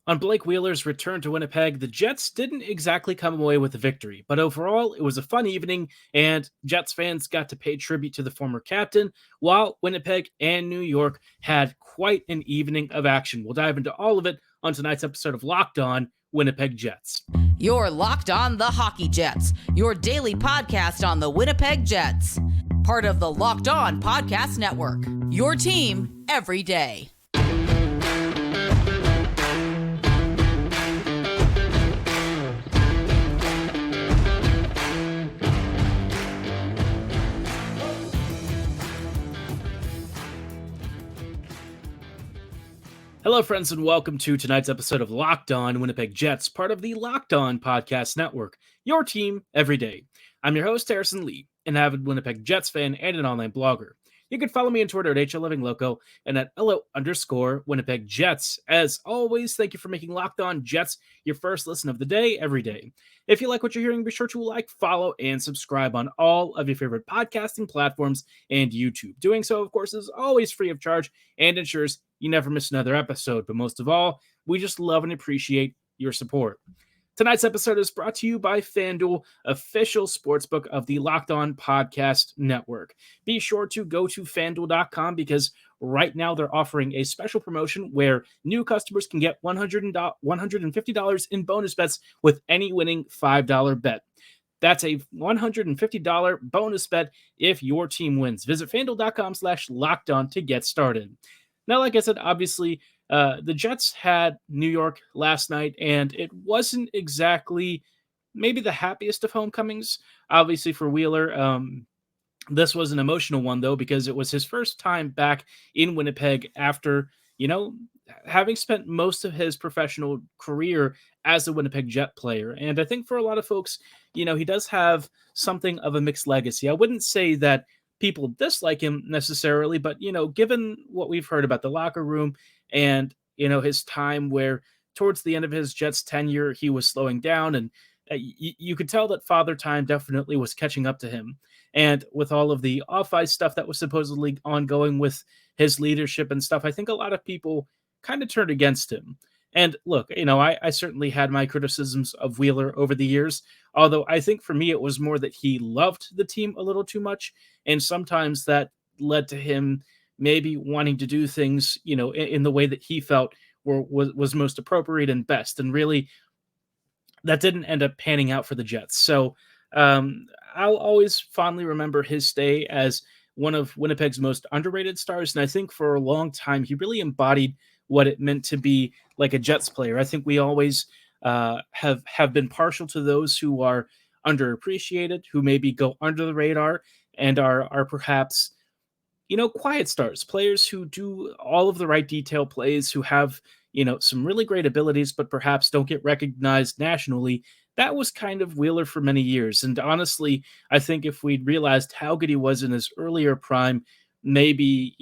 On Blake Wheeler's return to Winnipeg, the Jets didn't exactly come away with a victory, but overall, it was a fun evening, and Jets fans got to pay tribute to the former captain, while Winnipeg and New York had quite an evening of action. We'll dive into all of it on tonight's episode of Locked On Winnipeg Jets. You're Locked On the Hockey Jets, your daily podcast on the Winnipeg Jets. Part of the Locked On Podcast Network, your team every day. Hello, friends, and welcome to tonight's episode of Locked On Winnipeg Jets, part of the Locked On Podcast Network, your team every day. I'm your host, Harrison Lee, an avid Winnipeg Jets fan and an online blogger. You can follow me on Twitter at HLLivingLoco and at LO_Winnipeg Jets. As always, thank you for making Locked On Jets your first listen of the day every day. If you like what you're hearing, be sure to like, follow, and subscribe on all of your favorite podcasting platforms and YouTube. Doing so, of course, is always free of charge and ensures you never miss another episode. But most of all, we just love and appreciate your support. Tonight's episode is brought to you by FanDuel, official sportsbook of the Locked On Podcast Network. Be sure to go to FanDuel.com because right now they're offering a special promotion where new customers can get $150 in bonus bets with any winning $5 bet. That's a $150 bonus bet if your team wins. Visit FanDuel.com/LockedOn to get started. Now, like I said, obviously, the Jets had New York last night, and it wasn't exactly maybe the happiest of homecomings. Obviously, for Wheeler, this was an emotional one, though, because it was his first time back in Winnipeg after, having spent most of his professional career as a Winnipeg Jet player. And I think for a lot of folks, he does have something of a mixed legacy. I wouldn't say that people dislike him necessarily, but, given what we've heard about the locker room and, his time where towards the end of his Jets tenure, he was slowing down, and you could tell that Father Time definitely was catching up to him. And with all of the off-ice stuff that was supposedly ongoing with his leadership and stuff, I think a lot of people kind of turned against him. And look, I certainly had my criticisms of Wheeler over the years, although I think for me it was more that he loved the team a little too much, and sometimes that led to him maybe wanting to do things, in the way that he felt was most appropriate and best. And really, that didn't end up panning out for the Jets. So I'll always fondly remember his stay as one of Winnipeg's most underrated stars. And I think for a long time, he really embodied what it meant to be like a Jets player. I think we always have been partial to those who are underappreciated, who maybe go under the radar and are perhaps, quiet stars, players who do all of the right detail plays, who have, some really great abilities, but perhaps don't get recognized nationally. That was kind of Wheeler for many years. And honestly, I think if we'd realized how good he was in his earlier prime, maybe,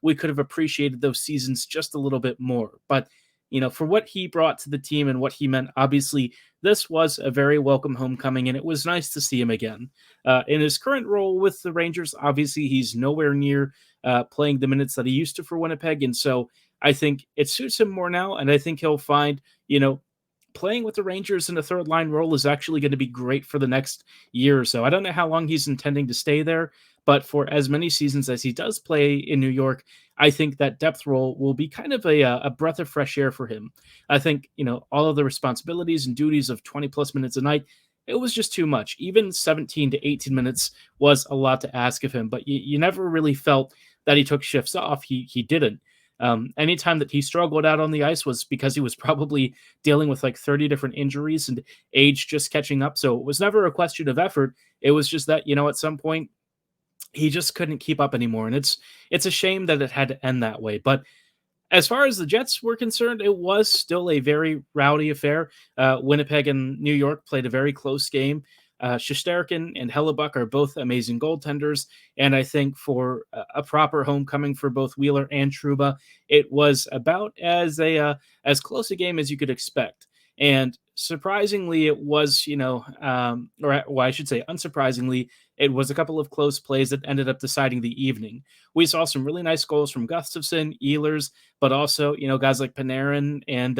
we could have appreciated those seasons just a little bit more. But, for what he brought to the team and what he meant, obviously, this was a very welcome homecoming, and it was nice to see him again. In his current role with the Rangers, obviously, he's nowhere near playing the minutes that he used to for Winnipeg, and so I think it suits him more now, and I think he'll find, playing with the Rangers in a third-line role is actually going to be great for the next year or so. I don't know how long he's intending to stay there, but for as many seasons as he does play in New York, I think that depth role will be kind of a breath of fresh air for him. I think, all of the responsibilities and duties of 20-plus minutes a night, it was just too much. Even 17 to 18 minutes was a lot to ask of him, but you never really felt that he took shifts off. He didn't. Anytime that he struggled out on the ice was because he was probably dealing with like 30 different injuries and age just catching up. So it was never a question of effort. It was just that, at some point he just couldn't keep up anymore. And it's a shame that it had to end that way. But as far as the Jets were concerned, it was still a very rowdy affair. Winnipeg and New York played a very close game. Shesterkin and Hellebuck are both amazing goaltenders, and I think for a proper homecoming for both Wheeler and Trouba, it was about as close a game as you could expect. And surprisingly, it was, or well, I should say unsurprisingly, it was a couple of close plays that ended up deciding the evening. We saw some really nice goals from Gustafsson, Ehlers, but also, guys like Panarin and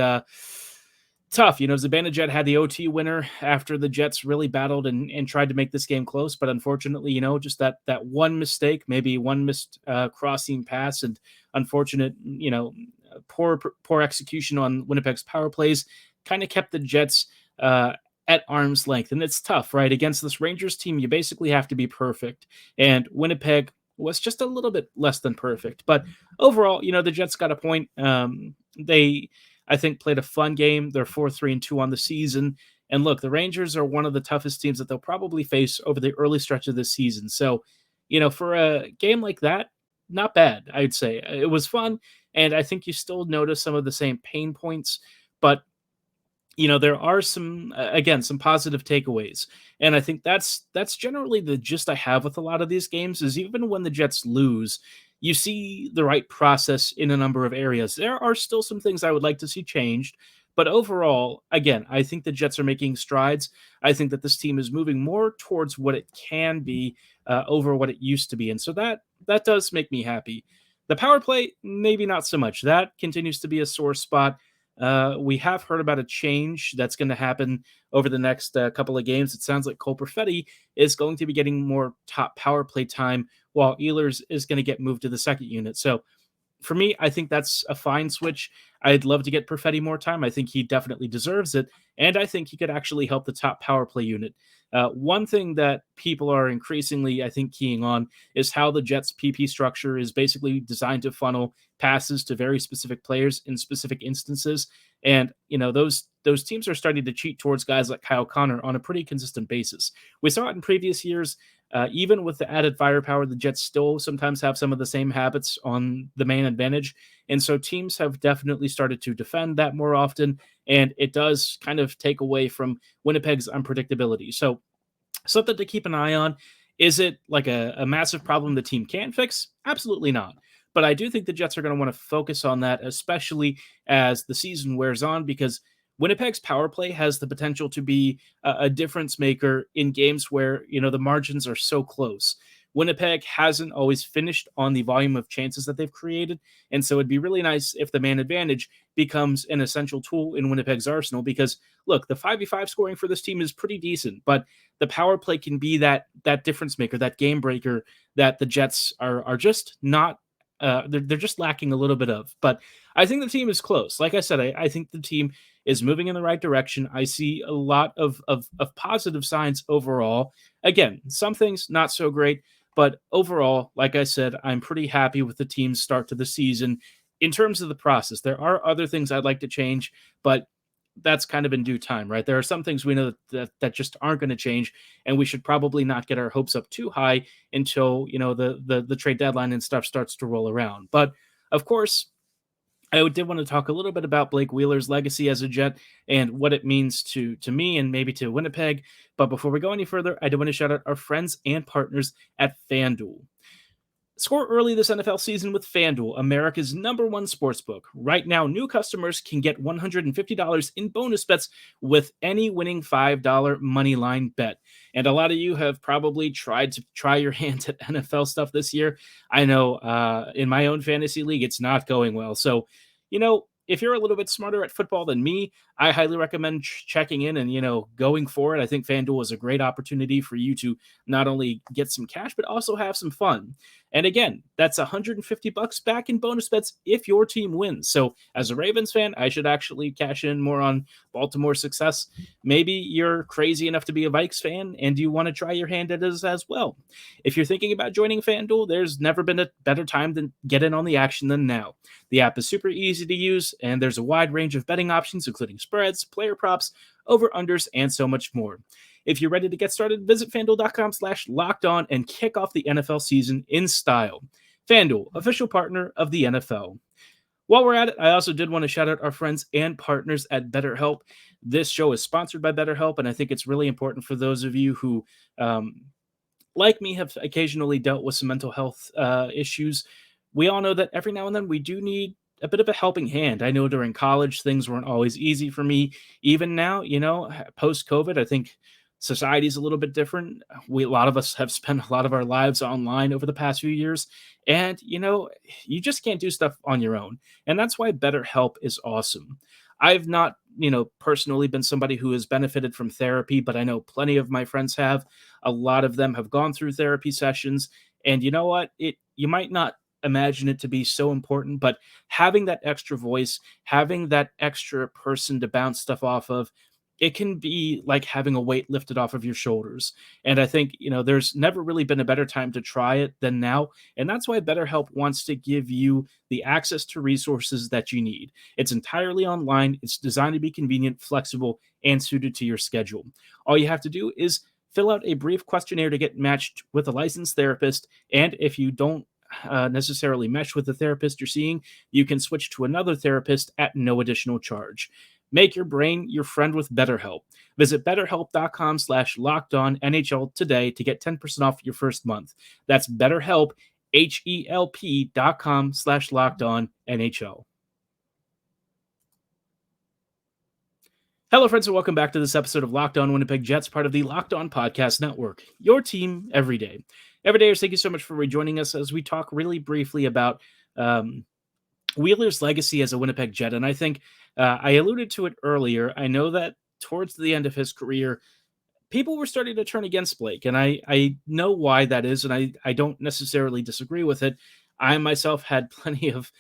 tough. Zibanejad had the OT winner after the Jets really battled and tried to make this game close. But unfortunately, just that one mistake, maybe one missed crossing pass and unfortunate, poor execution on Winnipeg's power plays kind of kept the Jets at arm's length. And it's tough, right? Against this Rangers team, you basically have to be perfect. And Winnipeg was just a little bit less than perfect. But overall, the Jets got a point. They, I think, played a fun game. They're 4-3-2 on the season. And look, the Rangers are one of the toughest teams that they'll probably face over the early stretch of this season. So, for a game like that, not bad, I'd say. It was fun. And I think you still notice some of the same pain points. But there are some positive takeaways. And I think that's generally the gist I have with a lot of these games is even when the Jets lose, you see the right process in a number of areas. There are still some things I would like to see changed. But overall, again, I think the Jets are making strides. I think that this team is moving more towards what it can be over what it used to be. And so that does make me happy. The power play, maybe not so much. That continues to be a sore spot. We have heard about a change that's going to happen over the next couple of games. It sounds like Cole Perfetti is going to be getting more top power play time, while Ehlers is going to get moved to the second unit. So for me, I think that's a fine switch. I'd love to get Perfetti more time. I think he definitely deserves it. And I think he could actually help the top power play unit. One thing that people are increasingly, I think, keying on is how the Jets' PP structure is basically designed to funnel passes to very specific players in specific instances. And, those teams are starting to cheat towards guys like Kyle Connor on a pretty consistent basis. We saw it in previous years. Even with the added firepower, the Jets still sometimes have some of the same habits on the man advantage. And so teams have definitely started to defend that more often. And it does kind of take away from Winnipeg's unpredictability. So something to keep an eye on. Is it like a massive problem the team can fix? Absolutely not. But I do think the Jets are going to want to focus on that, especially as the season wears on, because Winnipeg's power play has the potential to be a difference maker in games where, the margins are so close. Winnipeg hasn't always finished on the volume of chances that they've created. And so it'd be really nice if the man advantage becomes an essential tool in Winnipeg's arsenal, because look, the 5v5 scoring for this team is pretty decent, but the power play can be that difference maker, that game breaker that the Jets are just not, they're just lacking a little bit of. But I think the team is close. Like I said, I think the team is moving in the right direction. I see a lot of positive signs overall. Again, some things not so great, but overall, like I said, I'm pretty happy with the team's start to the season. In terms of the process, there are other things I'd like to change, but that's kind of in due time, right? There are some things we know that just aren't going to change, and we should probably not get our hopes up too high until, the trade deadline and stuff starts to roll around. But of course, I did want to talk a little bit about Blake Wheeler's legacy as a Jet and what it means to me and maybe to Winnipeg. But before we go any further, I do want to shout out our friends and partners at FanDuel. Score early this NFL season with FanDuel, America's #1 sportsbook. Right now, new customers can get $150 in bonus bets with any winning $5 money line bet. And a lot of you have probably tried to try your hand at NFL stuff this year. I know in my own fantasy league, it's not going well. So, if you're a little bit smarter at football than me, I highly recommend checking in and, going for it. I think FanDuel is a great opportunity for you to not only get some cash, but also have some fun. And again, that's $150 back in bonus bets if your team wins. So as a Ravens fan, I should actually cash in more on Baltimore's success. Maybe you're crazy enough to be a Vikes fan and you want to try your hand at it as well. If you're thinking about joining FanDuel, there's never been a better time to get in on the action than now. The app is super easy to use, and there's a wide range of betting options, including spreads, player props, over-unders, and so much more. If you're ready to get started, visit FanDuel.com/lockedon and kick off the NFL season in style. FanDuel, official partner of the NFL. While we're at it, I also did want to shout out our friends and partners at BetterHelp. This show is sponsored by BetterHelp, and I think it's really important for those of you who, like me, have occasionally dealt with some mental health issues. We all know that every now and then we do need a bit of a helping hand. I know during college, things weren't always easy for me. Even now, post-COVID, I think society's a little bit different. A lot of us have spent a lot of our lives online over the past few years, and you just can't do stuff on your own. And that's why BetterHelp is awesome. I've not, personally been somebody who has benefited from therapy, but I know plenty of my friends have. A lot of them have gone through therapy sessions, and you know what? You might not imagine it to be so important, but having that extra voice, having that extra person to bounce stuff off of, it can be like having a weight lifted off of your shoulders. And I think, there's never really been a better time to try it than now. And that's why BetterHelp wants to give you the access to resources that you need. It's entirely online, it's designed to be convenient, flexible, and suited to your schedule. All you have to do is fill out a brief questionnaire to get matched with a licensed therapist. And if you don't necessarily mesh with the therapist you're seeing, you can switch to another therapist at no additional charge. Make your brain your friend with BetterHelp. Visit betterhelp.com/lockedonnhl today to get 10% off your first month. That's BetterHelp, HELP.com/lockedonnhl. Hello, friends, and welcome back to this episode of Locked On Winnipeg Jets, part of the Locked On Podcast Network, your team every day. Everydayers, thank you so much for rejoining us as we talk really briefly about Wheeler's legacy as a Winnipeg Jet. And I think I alluded to it earlier. I know that towards the end of his career, people were starting to turn against Blake, and I know why that is, and I don't necessarily disagree with it. I myself had plenty of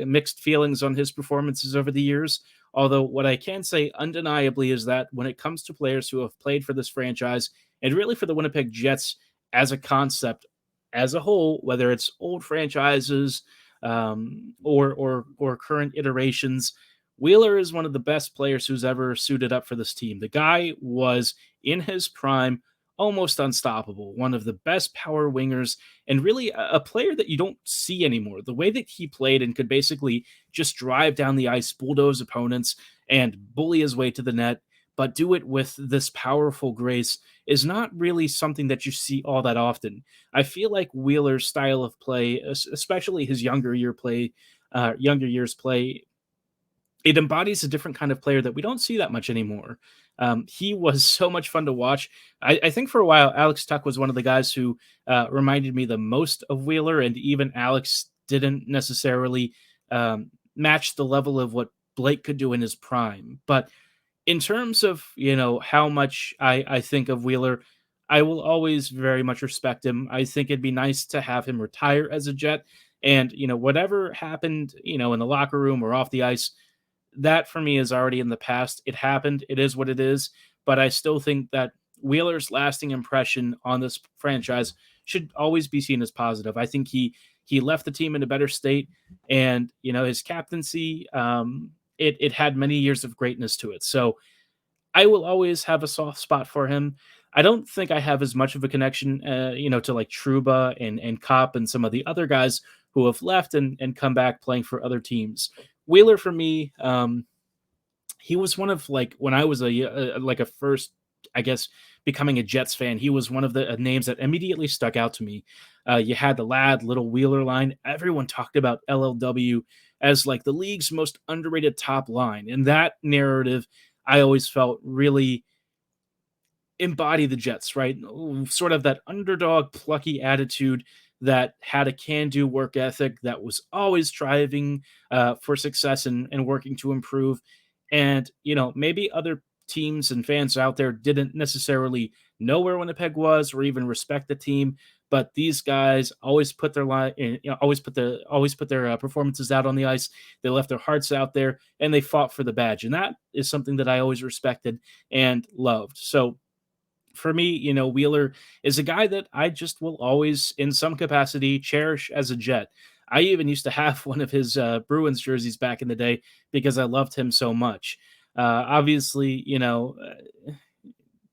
mixed feelings on his performances over the years, although what I can say undeniably is that when it comes to players who have played for this franchise, and really for the Winnipeg Jets as a concept, as a whole, whether it's old franchises or current iterations, Wheeler is one of the best players who's ever suited up for this team. The guy was in his prime, almost unstoppable, one of the best power wingers, and really a player that you don't see anymore. The way that he played and could basically just drive down the ice, bulldoze opponents, and bully his way to the net, but do it with this powerful grace, is not really something that you see all that often. I feel like Wheeler's style of play, especially his younger years play, it embodies a different kind of player that we don't see that much anymore. He was so much fun to watch. I think for a while, Alex Tuck was one of the guys who reminded me the most of Wheeler, and even Alex didn't necessarily match the level of what Blake could do in his prime. But in terms of, how much I think of Wheeler, I will always very much respect him. I think it'd be nice to have him retire as a Jet. And, whatever happened, in the locker room or off the ice, that for me is already in the past. It happened. It is what it is. But I still think that Wheeler's lasting impression on this franchise should always be seen as positive. I think he left the team in a better state, and his captaincy, it had many years of greatness to it. So I will always have a soft spot for him. I don't think I have as much of a connection, to like Trouba and Kopp and some of the other guys who have left and come back playing for other teams. Wheeler for me, he was one of, like, when I was a first, I guess, becoming a Jets fan, he was one of the names that immediately stuck out to me. You had the Lad Little Wheeler line. Everyone talked about LLW as like the league's most underrated top line, and that narrative I always felt really embody the Jets, right? Sort of that underdog, plucky attitude that had a can-do work ethic, that was always striving for success and working to improve. And, maybe other teams and fans out there didn't necessarily know where Winnipeg was or even respect the team, but these guys always put their always put their performances out on the ice. They left their hearts out there, and they fought for the badge. And that is something that I always respected and loved. So for me, Wheeler is a guy that I just will always, in some capacity, cherish as a Jet. I even used to have one of his Bruins jerseys back in the day because I loved him so much. Obviously,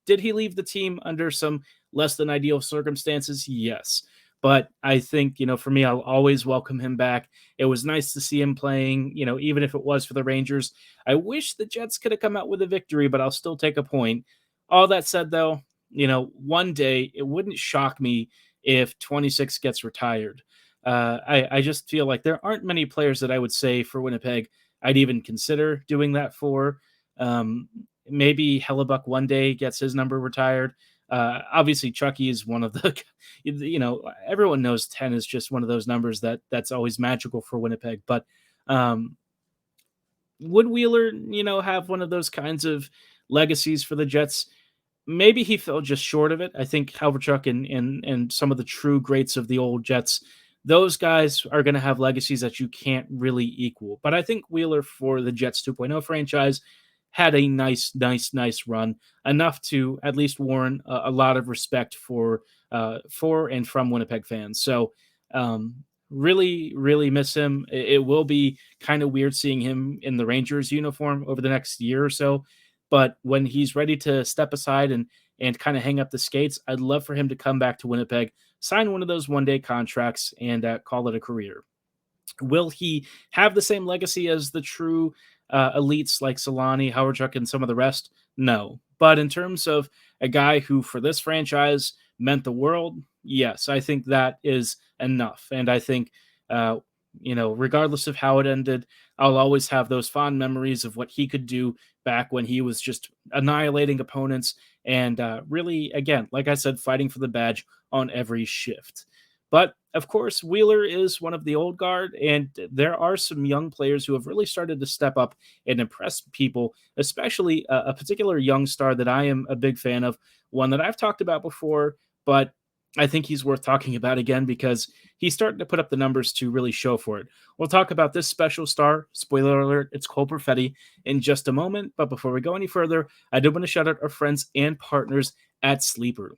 did he leave the team under some less than ideal circumstances? Yes. But I think, for me, I'll always welcome him back. It was nice to see him playing, even if it was for the Rangers. I wish the Jets could have come out with a victory, but I'll still take a point. All that said, though, one day it wouldn't shock me if 26 gets retired. I just feel like there aren't many players that I would say for Winnipeg I'd even consider doing that for. maybe Hellebuck one day gets his number retired. Obviously, Chucky is one of the, everyone knows 10 is just one of those numbers that's always magical for Winnipeg. But would Wheeler, have one of those kinds of legacies for the Jets? Maybe he fell just short of it. I think Halverchuk and some of the true greats of the old Jets, those guys are going to have legacies that you can't really equal. But I think Wheeler for the Jets 2.0 franchise had a nice run, enough to at least warrant a lot of respect for and from Winnipeg fans. So really, really miss him. It will be kind of weird seeing him in the Rangers uniform over the next year or so. But when he's ready to step aside and kind of hang up the skates, I'd love for him to come back to Winnipeg, sign one of those one-day contracts, and call it a career. Will he have the same legacy as the true elites like Solani, Howardchuk, and some of the rest? No. But in terms of a guy who, for this franchise, meant the world, yes, I think that is enough. And I think, regardless of how it ended, I'll always have those fond memories of what he could do back when he was just annihilating opponents and really, again, like I said, fighting for the badge on every shift. But of course, Wheeler is one of the old guard, and there are some young players who have really started to step up and impress people, especially a particular young star that I am a big fan of, one that I've talked about before, but I think he's worth talking about again because he's starting to put up the numbers to really show for it. We'll talk about this special star, spoiler alert, it's Cole Perfetti, in just a moment. But before we go any further, I do want to shout out our friends and partners at Sleeper.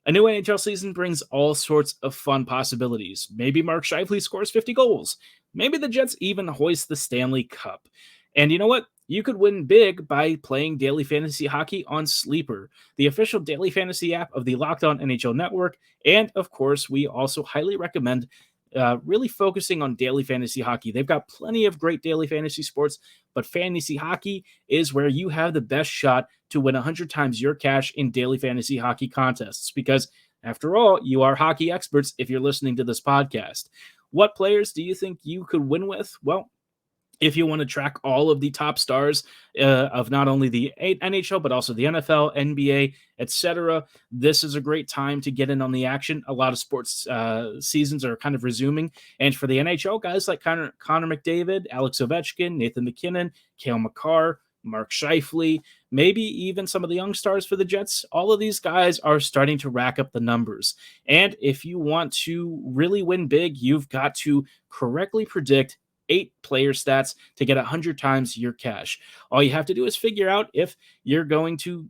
A new NHL season brings all sorts of fun possibilities. Maybe Mark Scheifele scores 50 goals. Maybe the Jets even hoist the Stanley Cup. And you know what? You could win big by playing daily fantasy hockey on Sleeper, the official daily fantasy app of the Locked On NHL Network. And of course, we also highly recommend really focusing on daily fantasy hockey. They've got plenty of great daily fantasy sports, but fantasy hockey is where you have the best shot to win 100 times your cash in daily fantasy hockey contests. Because after all, you are hockey experts if you're listening to this podcast. What players do you think you could win with? Well, if you want to track all of the top stars of not only the NHL, but also the NFL, NBA, etc., this is a great time to get in on the action. A lot of sports seasons are kind of resuming. And for the NHL, guys like Connor McDavid, Alex Ovechkin, Nathan MacKinnon, Cale Makar, Mark Scheifele, maybe even some of the young stars for the Jets, all of these guys are starting to rack up the numbers. And if you want to really win big, you've got to correctly predict 8 player stats to get 100 times your cash. All you have to do is figure out if you're going to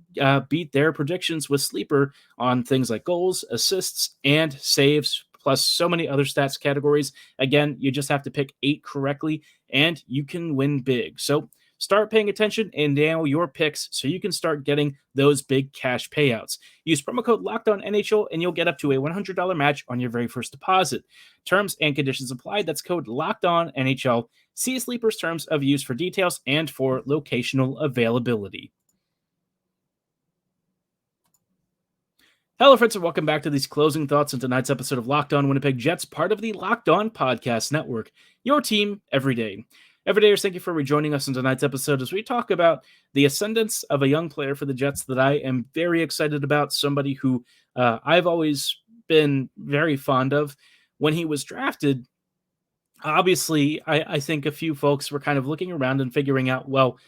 beat their predictions with Sleeper on things like goals, assists, and saves, plus so many other stats categories. Again, you just have to pick 8 correctly, and you can win big. So start paying attention and nail your picks so you can start getting those big cash payouts. Use promo code LOCKEDONNHL and you'll get up to a $100 match on your very first deposit. Terms and conditions apply. That's code LOCKEDONNHL. See Sleeper's terms of use for details and for locational availability. Hello, friends, and welcome back to these closing thoughts on tonight's episode of Locked On Winnipeg Jets, part of the Locked On Podcast Network, your team every day. Everydayers, thank you for rejoining us in tonight's episode as we talk about the ascendance of a young player for the Jets that I am very excited about, somebody who I've always been very fond of. When he was drafted, obviously, I think a few folks were kind of looking around and figuring out, well,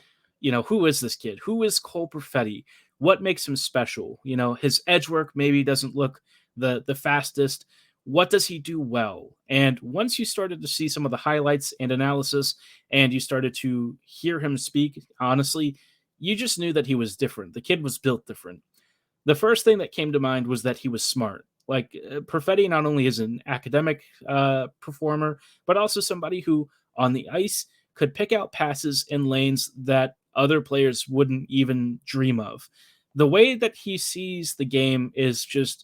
who is this kid? Who is Cole Perfetti? What makes him special? His edge work maybe doesn't look the fastest. What does he do well? And once you started to see some of the highlights and analysis and you started to hear him speak, honestly, you just knew that he was different. The kid was built different. The first thing that came to mind was that he was smart. Like Perfetti not only is an academic performer, but also somebody who on the ice could pick out passes in lanes that other players wouldn't even dream of. The way that he sees the game is just,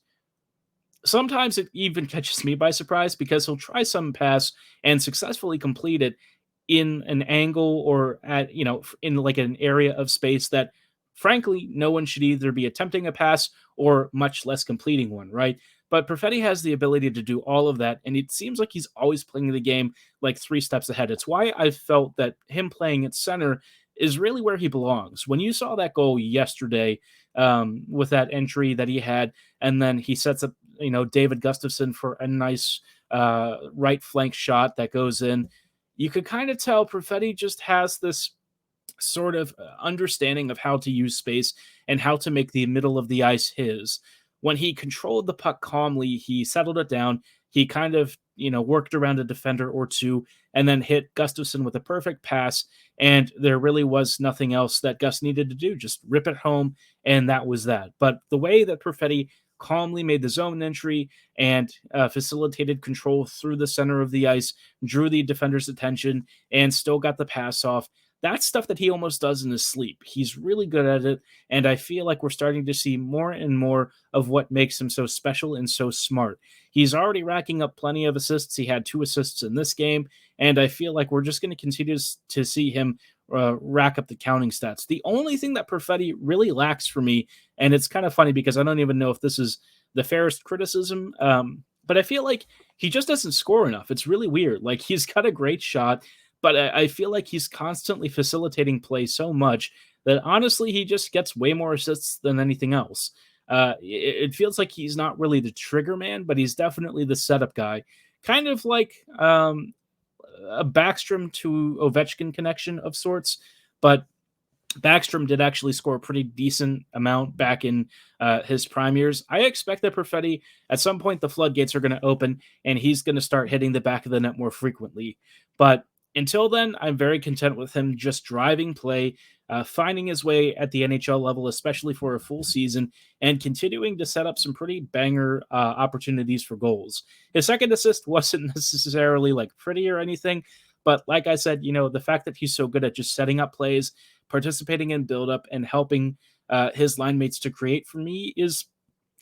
sometimes it even catches me by surprise because he'll try some pass and successfully complete it in an angle or in like an area of space that frankly no one should either be attempting a pass or much less completing one, right? But Perfetti has the ability to do all of that, and it seems like he's always playing the game like 3 steps ahead. It's why I felt that him playing at center is really where he belongs. When you saw that goal yesterday, with that entry that he had, and then he sets up, David Gustafsson for a nice right flank shot that goes in, you could kind of tell Perfetti just has this sort of understanding of how to use space and how to make the middle of the ice his. When he controlled the puck calmly, he settled it down. He kind of, worked around a defender or two and then hit Gustafsson with a perfect pass. And there really was nothing else that Gus needed to do. Just rip it home. And that was that. But the way that Perfetti calmly made the zone entry and facilitated control through the center of the ice, drew the defender's attention, and still got the pass off. That's stuff that he almost does in his sleep. He's really good at it, and I feel like we're starting to see more and more of what makes him so special and so smart. He's already racking up plenty of assists. He had 2 assists in this game, and I feel like we're just going to continue to see him rack up the counting stats. The only thing that Perfetti really lacks for me, and it's kind of funny because I don't even know if this is the fairest criticism, but I feel like he just doesn't score enough. It's really weird. Like, he's got a great shot, but I feel like he's constantly facilitating play so much that honestly, he just gets way more assists than anything else. It feels like he's not really the trigger man, but he's definitely the setup guy. Kind of like a Backstrom to Ovechkin connection of sorts, but Backstrom did actually score a pretty decent amount back in his prime years. I expect that Perfetti, at some point, the floodgates are going to open and he's going to start hitting the back of the net more frequently. But until then, I'm very content with him just driving play, finding his way at the NHL level, especially for a full season, and continuing to set up some pretty banger opportunities for goals. His second assist wasn't necessarily like pretty or anything, but like I said, the fact that he's so good at just setting up plays, participating in buildup, and helping his line mates to create for me is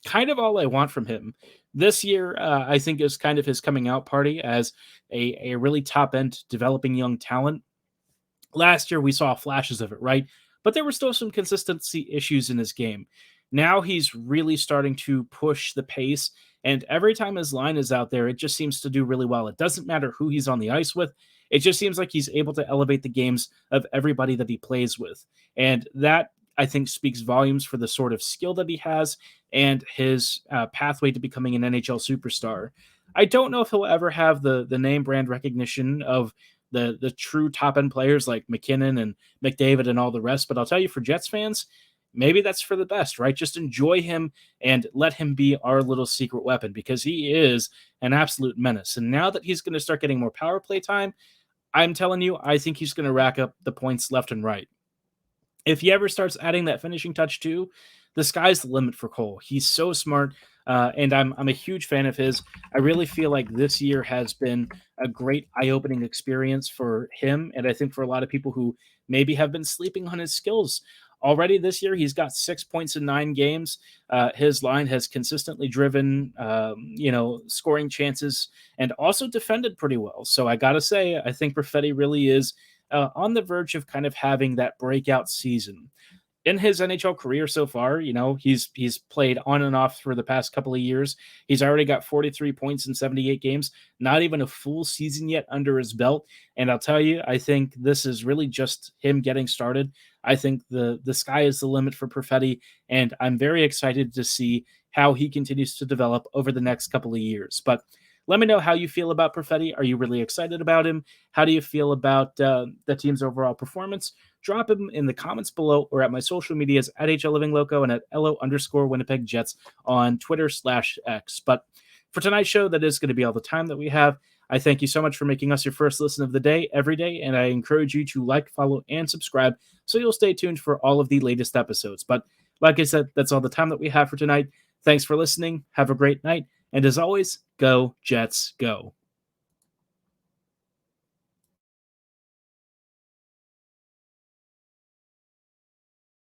kind of all I want from him. This year, I think, is kind of his coming out party as a really top-end developing young talent. Last year, we saw flashes of it, right? But there were still some consistency issues in his game. Now he's really starting to push the pace, and every time his line is out there, it just seems to do really well. It doesn't matter who he's on the ice with. It just seems like he's able to elevate the games of everybody that he plays with. And that, I think, speaks volumes for the sort of skill that he has and his pathway to becoming an NHL superstar. I don't know if he'll ever have the name brand recognition of the true top end players like McKinnon and McDavid and all the rest, but I'll tell you, for Jets fans, maybe that's for the best, right? Just enjoy him and let him be our little secret weapon, because he is an absolute menace. And now that he's going to start getting more power play time, I'm telling you, I think he's going to rack up the points left and right. If he ever starts adding that finishing touch too, the sky's the limit for Cole. He's so smart, and I'm a huge fan of his. I really feel like this year has been a great eye-opening experience for him, and I think for a lot of people who maybe have been sleeping on his skills. Already this year, he's got 6 points in 9 games. His line has consistently driven, scoring chances and also defended pretty well. So I got to say, I think Perfetti really is on the verge of kind of having that breakout season. In his NHL career so far, he's played on and off for the past couple of years. He's already got 43 points in 78 games, not even a full season yet under his belt. And I'll tell you, I think this is really just him getting started. I think the sky is the limit for Perfetti, and I'm very excited to see how he continues to develop over the next couple of years. But let me know how you feel about Perfetti. Are you really excited about him? How do you feel about the team's overall performance? Drop him in the comments below or at my social medias at HLLivingLoco and at LO_Winnipeg Jets on Twitter/X. But for tonight's show, that is going to be all the time that we have. I thank you so much for making us your first listen of the day every day, and I encourage you to like, follow, and subscribe so you'll stay tuned for all of the latest episodes. But like I said, that's all the time that we have for tonight. Thanks for listening. Have a great night. And as always, go Jets, go.